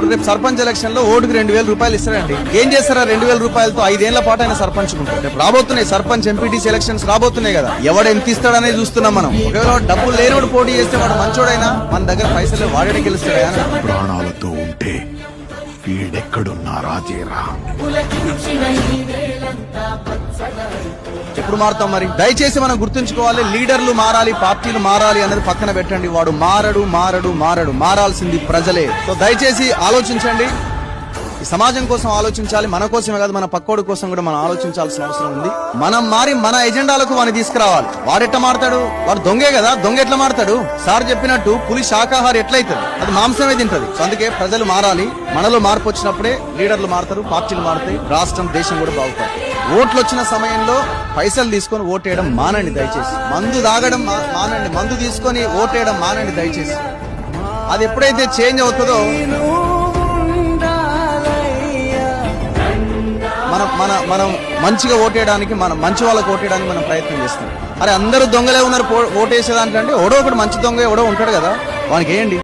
ఇప్పుడు రేపు సర్పంచ్ ఎలక్షన్ లో ఓటుకు 2000 రూపాయలు ఇస్తారండి. ఏం చేస్తారా 2000 రూపాయలతో 5 ఏళ్ల పాటు ఆయన సర్పంచ్ ఉంటారు. రేపు రాబోతున్నాయి సర్పంచ్ ఎంపీటీసీ ఎలక్షన్స్ రాబోతున్నాయి కదా, ఎవడు ఎంత ఇస్తాడనే చూస్తున్నాం మనం. ఒకవేళ డబ్బులు లేనివాడు పోటీ చేస్తే వాడు మంచోడైనా మన దగ్గర పైసలు వాడే గెలుస్తాడా? ప్రాణాలతో ఉంటే వీడెక్కడున్నా రాజేరా. ఎప్పుడు మారుతాం మరి? దయచేసి మనం గుర్తుంచుకోవాలి, లీడర్లు మారాలి, పార్టీలు మారాలి అనేది పక్కన పెట్టండి. వాడు మారాల్సింది ప్రజలే. సో దయచేసి ఆలోచించండి, ఈ సమాజం కోసం ఆలోచించాలి. మన కోసమే కాదు, మన పక్కోడి కోసం కూడా మనం ఆలోచించాల్సిన అవసరం ఉంది. మనం మారి మన ఎజెండాలకు వాడిని తీసుకురావాలి. వాడెట్ట మారతాడు? వాడు దొంగే కదా, దొంగ ఎట్లా మారతాడు? సార్ చెప్పినట్టు పులి శాకాహారి ఎట్లయితుంది? అది మాంసమే తింటది. సో అందుకే ప్రజలు మారాలి. మనలో మార్పు వచ్చినప్పుడే లీడర్లు మారుతారు, పార్టీలు మారుతాయి, రాష్ట్రం దేశం కూడా బాగుతాయి. ఓట్లు వచ్చిన సమయంలో పైసలు తీసుకొని ఓటేయడం మానండి దయచేసి. మందు తాగడం మానండి, మందు తీసుకొని ఓటేయడం మానండి దయచేసి. అది ఎప్పుడైతే చేంజ్ అవుతుందో మనం మంచిగా ఓటేయడానికి, మనం మంచి వాళ్ళకి ఓటేయడానికి మనం ప్రయత్నం చేస్తాం. అరే అందరూ దొంగలే ఉన్నారు ఓటేసేదానికంటే ఎవడో ఒకటి మంచి దొంగ ఎవడో ఉంటాడు కదా, వానికి వేయండి.